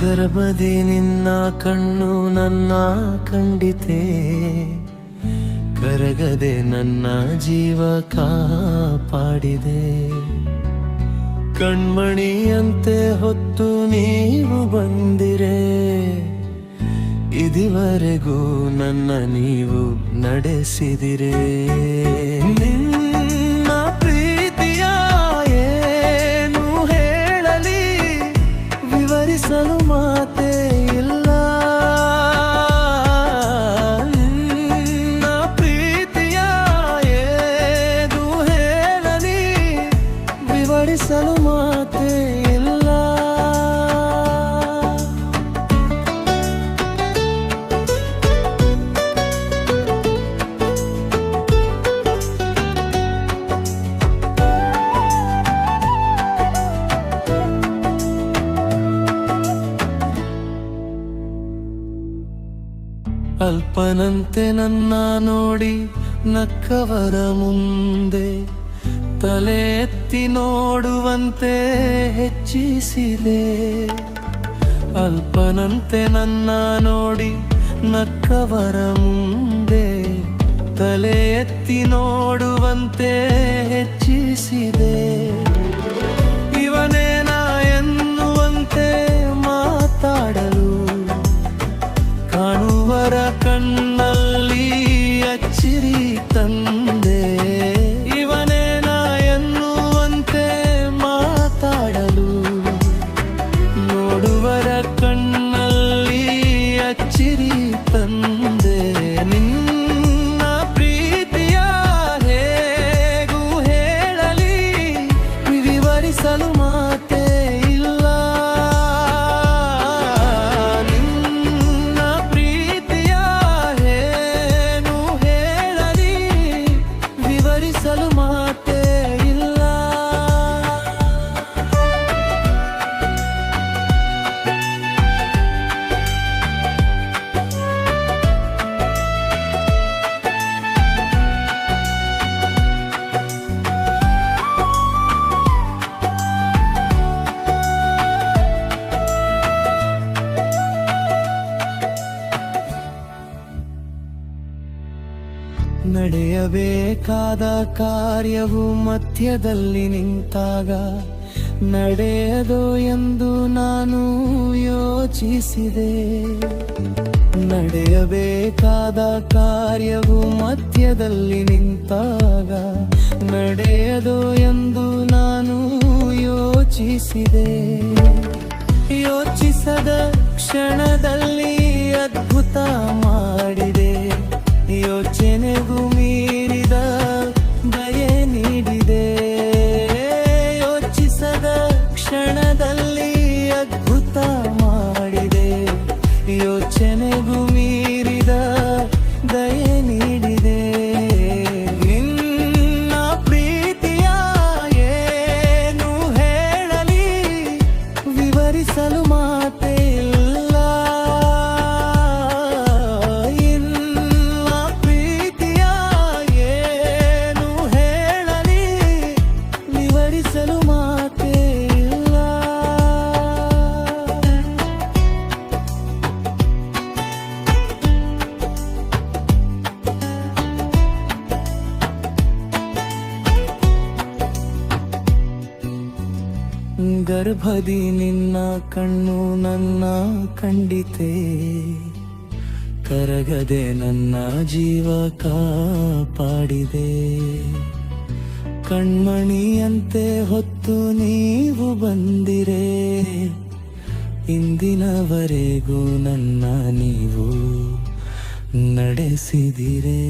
ಗರ್ಭದಿ ನಿನ್ನ ಕಣ್ಣು ನನ್ನ ಕಂಡಿತೆ, ಕರಗದೆ ನನ್ನ ಜೀವ ಕಾಪಾಡಿದೆ. ಕಣ್ಮಣಿಯಂತೆ ಹೊತ್ತು ನೀವು ಬಂದಿರೆ, ಇದುವರೆಗೂ ನನ್ನ ನೀವು ನಡೆಸಿದಿರೆ. ನಿನ್ನ ಪ್ರೀತಿಯ ಏನು ಹೇಳಲಿ, ವಿವರಿಸಲು ಮಾತೇ ಇಲ್ಲ. ನಿನ್ನ ಪ್ರೀತಿಯ ಏನು ಹೇಳಲಿ, ವಿವರಿಸಲು ಮಾತೇ ಇಲ್ಲ. ಅಲ್ಪನಂತೆ ನನ್ನ ನೋಡಿ ನಕ್ಕವರ ಮುಂದೆ, ತಲೆ ಎತ್ತಿ ನೋಡುವಂತೆ ಹೆಚ್ಚಿಸಿದೆ. ಅಲ್ಪನಂತೆ ನನ್ನ ನೋಡಿ ನಕ್ಕವರ ಮುಂದೆ, ತಲೆ ಎತ್ತಿ ನೋಡುವಂತೆ ಹೆಚ್ಚಿಸಿದೆ. ಇವನೇನ ಎನ್ನುವಂತೆ ಮಾತಾಡಲು, ಕಾಣುವರ ಕಣ್ಣಲ್ಲಿ ಅಚ್ಚಿರಿ ತಂದೆ. ಇವನೇನ ಎನ್ನುವಂತೆ ಮಾತಾಡಲು, ನೋಡುವರ ಕಣ್ಣಲ್ಲಿ ಅಚ್ಚಿರಿ ತಂದೆ. ನಿನ್ನ ಪ್ರೀತಿಯ ಹೇಗೂ ಹೇಳಲಿ, ವಿವರಿಸಲು ಮಾತೇ ಇಲ್ಲ. ನಡೆಯಬೇಕಾದ ಕಾರ್ಯವು ಮಧ್ಯದಲ್ಲಿ ನಿಂತಾಗ, ನಡೆಯದೋ ಎಂದು ನಾನು ಯೋಚಿಸಿದೆ. ನಡೆಯಬೇಕಾದ ಕಾರ್ಯವು ಮಧ್ಯದಲ್ಲಿ ನಿಂತಾಗ, ನಡೆಯದೋ ಎಂದು ನಾನು ಯೋಚಿಸಿದೆ. ಯೋಚಿಸದ ಕ್ಷಣದಲ್ಲಿ ಅದ್ಭುತ ಮಾಡಿದೆ, ಯೋಚನೆಗೂ ಮೀರಿದ ದಯೆ ನೀಡಿದೆ. ಯೋಚಿಸದ ಕ್ಷಣದಲ್ಲಿ ಅದ್ಭುತ ಮಾಡಿದೆ, ಯೋಚನೆಗೂ ಮೀರಿದ ದಯೆ ನೀಡಿದೆ. ನಿನ್ನ ಪ್ರೀತಿಯ ಏನು ಹೇಳಲಿ, ವಿವರಿಸಲು ಮಾತೇ ಇಲ್ಲ. ಗರ್ಭದಿ ನಿನ್ನ ಕಣ್ಣು ನನ್ನ ಕಂಡಿತೆ, ಕರಗದೆ ನನ್ನ ಜೀವ ಕಾಪಾಡಿದೆ. ಕಣ್ಮಣಿಯಂತೆ ಹೊತ್ತು ನೀವು ಬಂದಿರೆ, ಇಂದಿನವರೆಗೂ ನನ್ನ ನೀವು ನಡೆಸಿದಿರೆ.